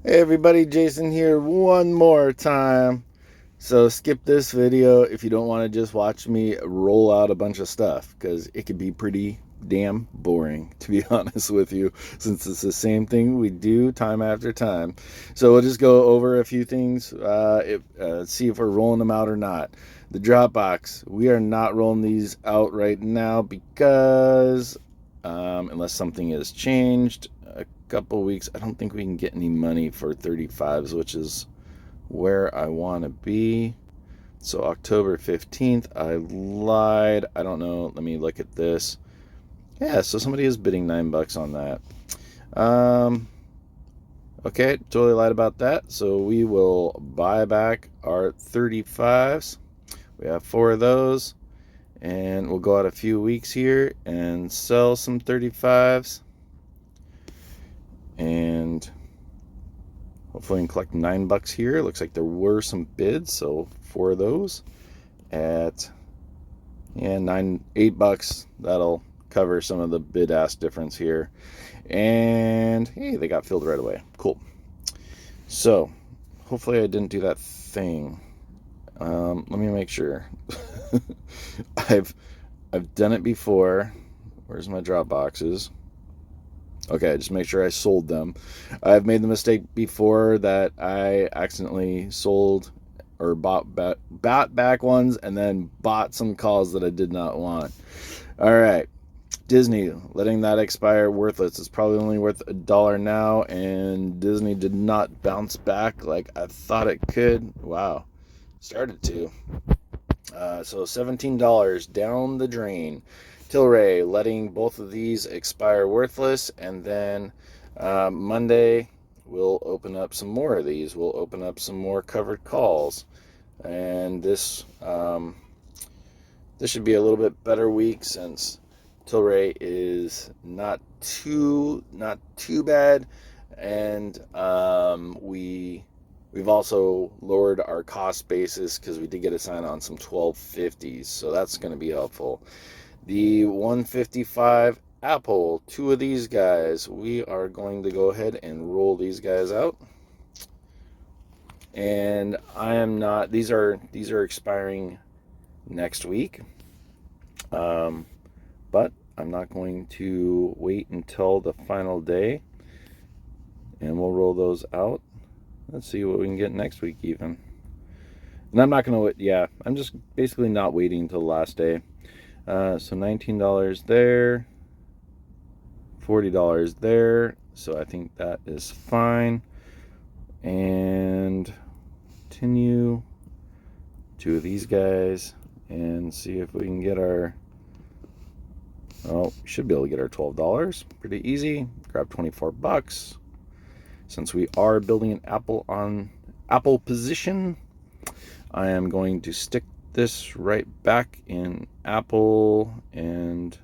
Hey everybody, Jason here one more time. So skip this video if you don't want to just watch me roll out a bunch of stuff, because it could be pretty damn boring, to be honest with you, since it's the same thing we do time after time. So we'll just go over a few things, see if we're rolling them out or not. The Dropbox, we are not rolling these out right now because unless something has changed a couple weeks, I don't think we can get any money for 35s, which is where I want to be. So October 15th, I lied. I don't know. Let me look at this. Yeah, so somebody is bidding $9 on that. Okay, totally lied about that. So we will buy back our 35s. We have 4 of those. And we'll go out a few weeks here and sell some 35s. And hopefully we can collect $9 here. Looks like there were some bids, so 4 of those at $8. That'll cover some of the bid ask difference here. And hey, they got filled right away. Cool. So hopefully I didn't do that thing. Let me make sure. I've done it before. Where's my drop boxes? Okay, just make sure I sold them. I've made the mistake before that I accidentally sold or bought back ones and then bought some calls that I did not want. All right, Disney, letting that expire worthless. It's probably only worth $1 now, and Disney did not bounce back like I thought it could. Wow, started to. So $17 down the drain. Tilray, letting both of these expire worthless, and then Monday we'll open up some more of these. We'll open up some more covered calls, and this should be a little bit better week since Tilray is not too bad, and we've also lowered our cost basis because we did get a sign on some 1250s, so that's going to be helpful. The 155 Apple, 2 of these guys, we are going to go ahead and roll these guys out. And I am not, these are expiring next week. But I'm not going to wait until the final day, and we'll roll those out. Let's see what we can get next week even. And I'm not going to, I'm just basically not waiting until the last day. So $19 there, $40 there. So I think that is fine. And continue 2 of these guys and see if we can get our, we should be able to get our $12. Pretty easy. Grab $24. Since we are building an Apple position, I am going to stick this right back in Apple, and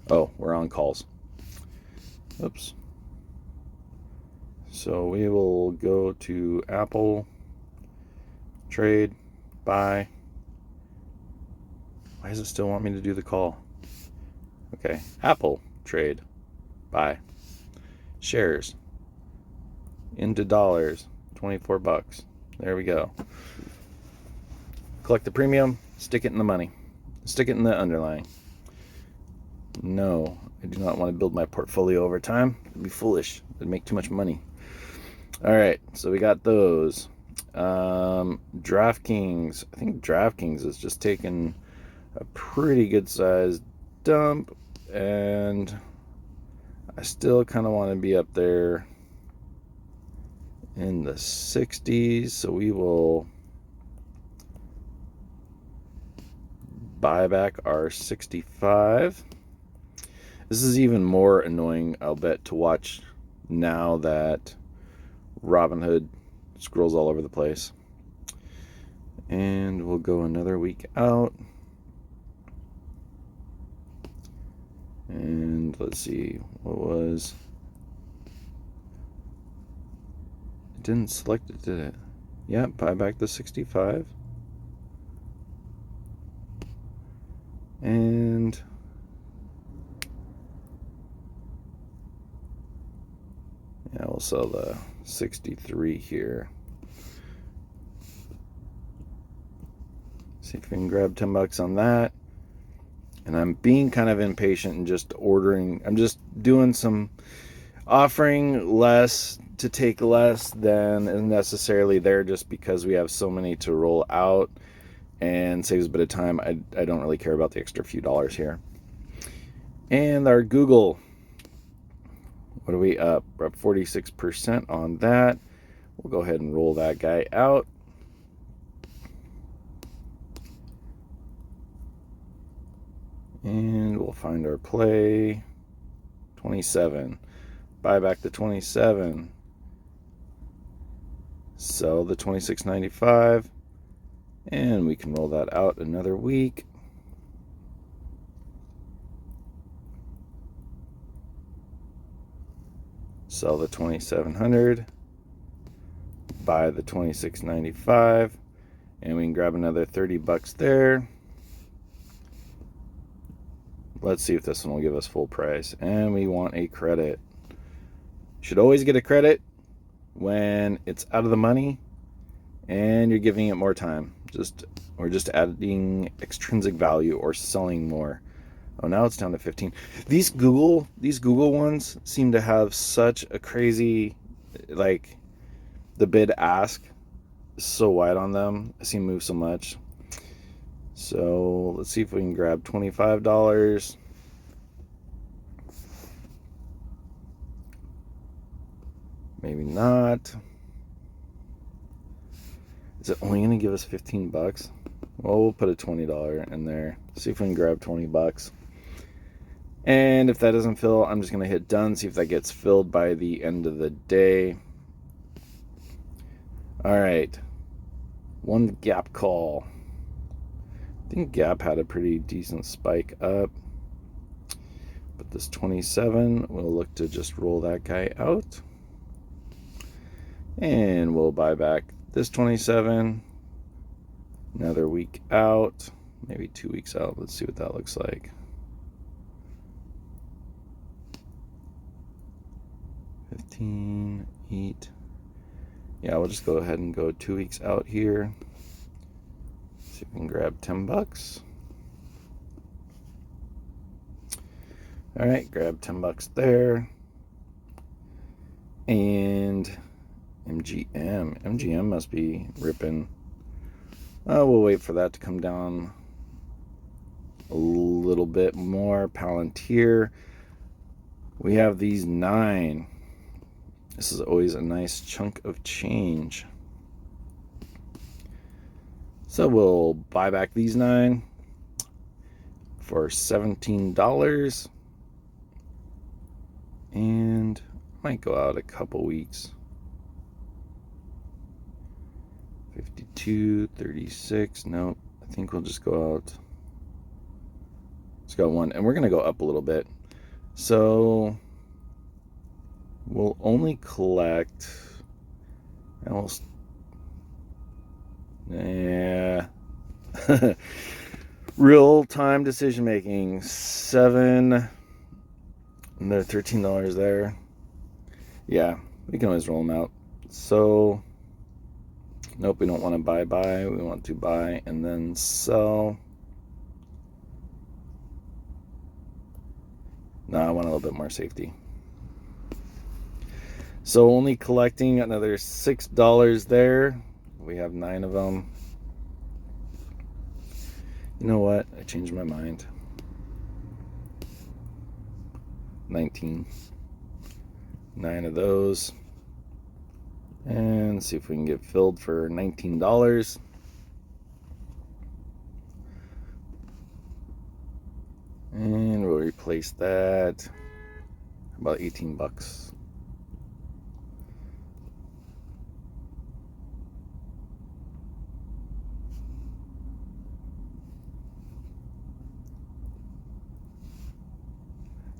we're on calls. Oops. So we will go to Apple, trade, buy. Why does it still want me to do the call? Okay, Apple, trade, buy. Shares into dollars, $24. There we go. Collect the premium, stick it in the money, stick it in the underlying. No, I do not want to build my portfolio over time. It'd be foolish. It'd make too much money. All right, so we got those. DraftKings. I think DraftKings is just taking a pretty good sized dump, and I still kind of want to be up there in the 60s, so we will buy back our 65. This is even more annoying, I'll bet, to watch now that Robinhood scrolls all over the place. And we'll go another week out. And let's see, what was... It didn't select it, did it? Yeah, buy back the 65. And Yeah, we'll sell the 63 here. See if we can grab 10 bucks on that. And I'm being kind of impatient and just ordering. I'm just doing some offering less to take less than is necessarily there, just because we have so many to roll out and saves a bit of time. I don't really care about the extra few dollars here. And our Google, what are we up? We're up 46% on that. We'll go ahead and roll that guy out. And we'll find our play. 27. Buy back the 27. Sell the 26.95. And we can roll that out another week. Sell the 2700. Buy the 26.95. And we can grab another 30 bucks there. Let's see if this one will give us full price. And we want a credit. Should always get a credit when it's out of the money and you're giving it more time. We're just adding extrinsic value or selling more. Oh, now it's down to 15. These Google ones seem to have such a crazy, like, the bid ask is so wide on them. I see them move so much. So let's see if we can grab $25. Maybe not. Is it only going to give us 15 bucks? Well, we'll put a $20 in there. See if we can grab 20 bucks. And if that doesn't fill, I'm just going to hit done. See if that gets filled by the end of the day. All right. One gap call. I think Gap had a pretty decent spike up. But this 27, we'll look to just roll that guy out. And we'll buy back this 27. Another week out. Maybe 2 weeks out. Let's see what that looks like. 15, 8. Yeah, we'll just go ahead and go 2 weeks out here. See if we can grab 10 bucks. All right, grab 10 bucks there. And MGM must be ripping. We'll wait for that to come down a little bit more. Palantir. We have these 9. This is always a nice chunk of change. So we'll buy back these 9 for $17. And might go out a couple weeks. 52, 36. Nope. I think we'll just go out. Let's go 1. And we're going to go up a little bit. So we'll only collect. And we'll. Yeah. Real time decision making. 7. Another $13 there. Yeah, we can always roll them out. So, nope, we don't want to buy. We want to buy and then sell. No, I want a little bit more safety. So only collecting another $6 there. We have 9 of them. You know what? I changed my mind. 19. 9 of those. And see if we can get filled for $19. And we'll replace that. About 18 bucks.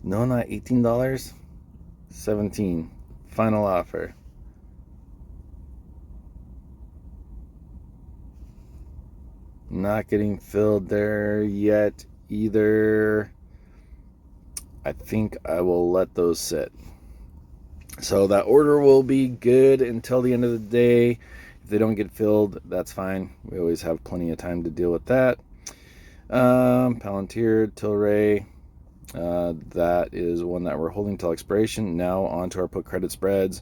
No, not $18. 17. Final offer. Not getting filled there yet either. I think I will let those sit. So that order will be good until the end of the day. If they don't get filled, that's fine. We always have plenty of time to deal with that. Palantir, Tilray, that is one that we're holding till expiration. Now on to our put credit spreads.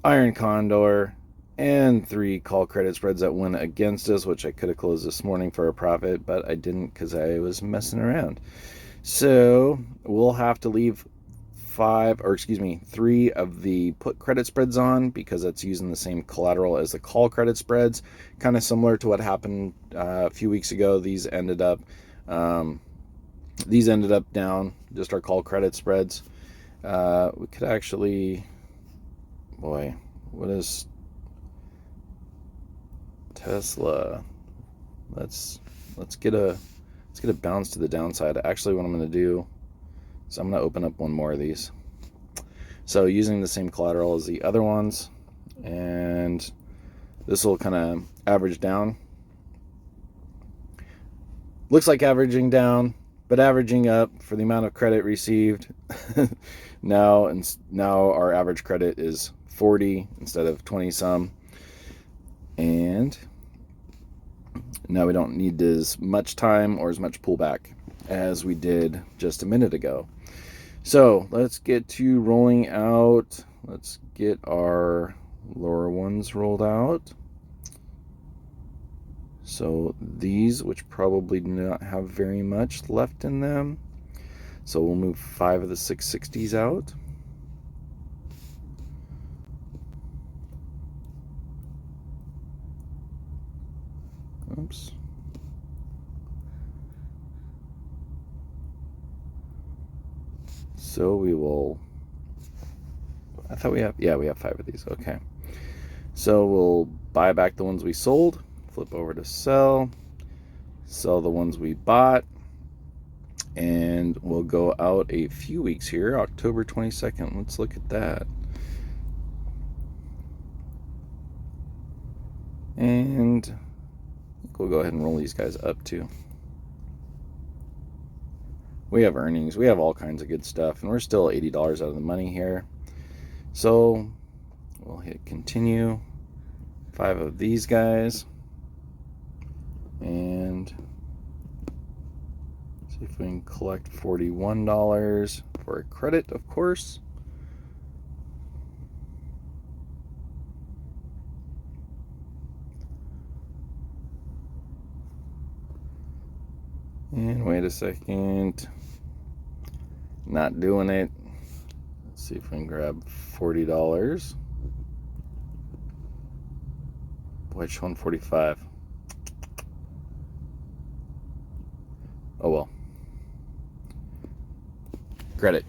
Iron Condor, and 3 call credit spreads that went against us, which I could have closed this morning for a profit, but I didn't because I was messing around. So we'll have to leave 3 of the put credit spreads on because that's using the same collateral as the call credit spreads. Kind of similar to what happened a few weeks ago. These ended up down, just our call credit spreads. We could actually, boy, what is Tesla? Let's get a bounce to the downside. Actually, what I'm going to do is I'm going to open up one more of these. So using the same collateral as the other ones, and this will kind of average down. Looks like averaging down, but averaging up for the amount of credit received. now our average credit is 40 instead of 20 some, and now we don't need as much time or as much pullback as we did just a minute ago. So let's get to rolling out. Let's get our lower ones rolled out. So these, which probably do not have very much left in them. So we'll move 5 of the 660s out. Oops. So we will, I thought we have 5 of these. Okay. So we'll buy back the ones we sold, flip over to sell the ones we bought, and we'll go out a few weeks here, October 22nd. Let's look at that. And we'll go ahead and roll these guys up too. We have earnings, we have all kinds of good stuff, and we're still $80 out of the money here. So we'll hit continue, 5 of these guys, and see if we can collect $41 for a credit, of course. And wait a second, not doing it. Let's see if we can grab $40. Boy, it's showing 45. Oh well. Credit,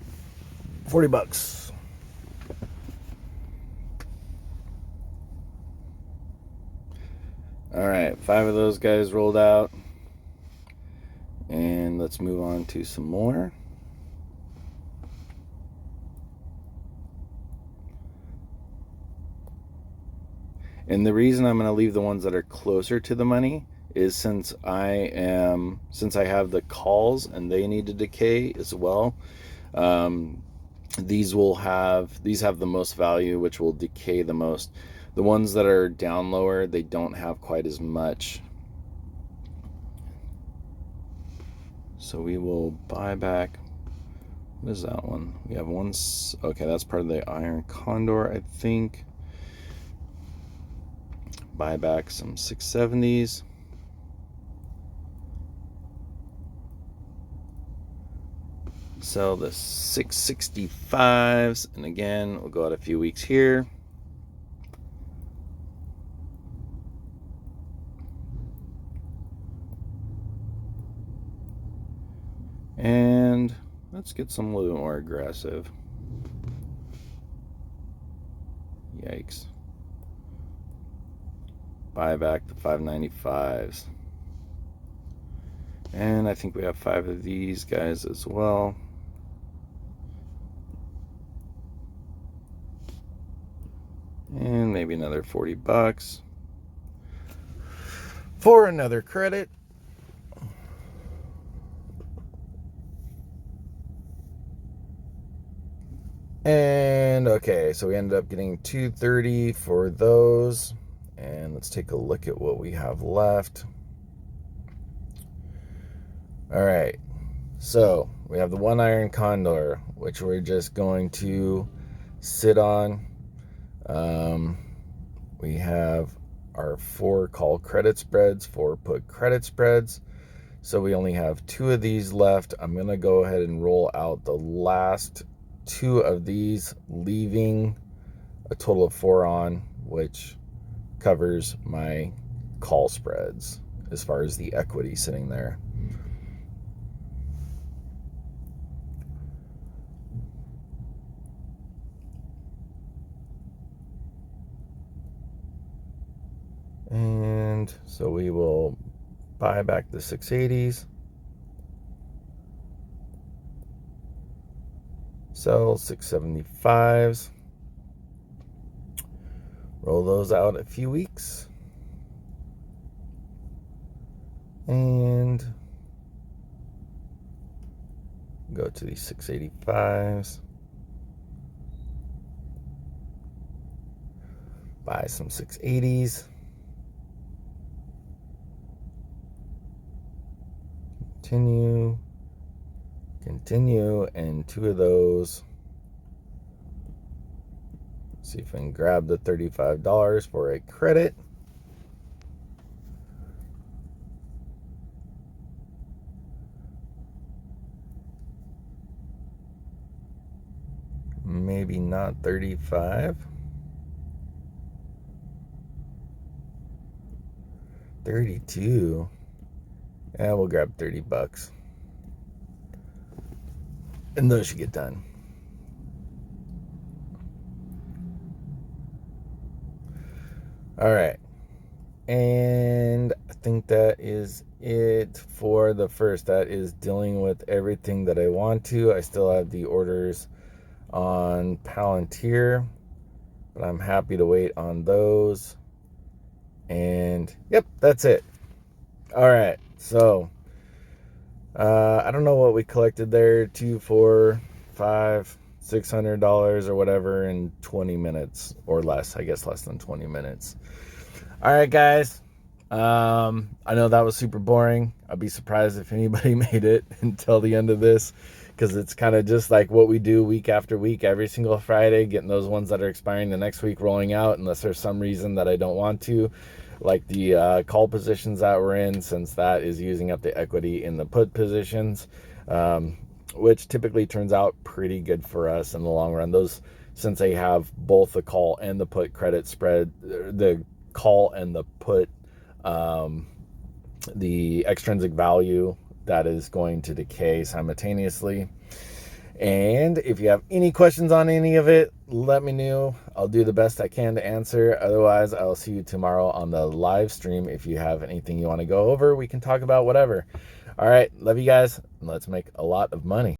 $40. All right, 5 of those guys rolled out. And let's move on to some more. And the reason I'm going to leave the ones that are closer to the money is since I have the calls and they need to decay as well. These have the most value, which will decay the most. The ones that are down lower, they don't have quite as much. So we will buy back, what is that one? We have one, okay, that's part of the Iron Condor, I think. Buy back some 670s. Sell the 665s, and again, we'll go out a few weeks here. And let's get some a little more aggressive. Yikes. Buy back the 595s. And I think we have 5 of these guys as well. And maybe another $40 for another credit. And okay, so we ended up getting 230 for those. And let's take a look at what we have left. All right, so we have the 1 iron condor, which we're just going to sit on. We have our 4 call credit spreads, 4 put credit spreads. So we only have 2 of these left. I'm going to go ahead and roll out the last 2 of these, leaving a total of 4 on, which covers my call spreads as far as the equity sitting there. And so we will buy back the 680s, sell 675s, roll those out a few weeks, and go to the 685s, buy some 680s, continue, and 2 of those. See if I can grab the $35 for a credit. Maybe not 35. 32. Yeah, we'll grab 30 bucks. And those should get done. All right. And I think that is it for the first. That is dealing with everything that I want to. I still have the orders on Palantir, but I'm happy to wait on those. And yep, that's it. All right. So I don't know what we collected there, $2, $4, $5, $600 or whatever in 20 minutes or less. I guess less than 20 minutes. All right, guys. I know that was super boring. I'd be surprised if anybody made it until the end of this, because it's kind of just like what we do week after week, every single Friday, getting those ones that are expiring the next week rolling out, unless there's some reason that I don't want to, like the call positions that we're in, since that is using up the equity in the put positions, which typically turns out pretty good for us in the long run. Those, since they have both the call and the put credit spread, the call and the put, the extrinsic value that is going to decay simultaneously. And if you have any questions on any of it, let me know. I'll do the best I can to answer. Otherwise, I'll see you tomorrow on the live stream. If you have anything you want to go over, we can talk about whatever. All right, love you guys, and let's make a lot of money.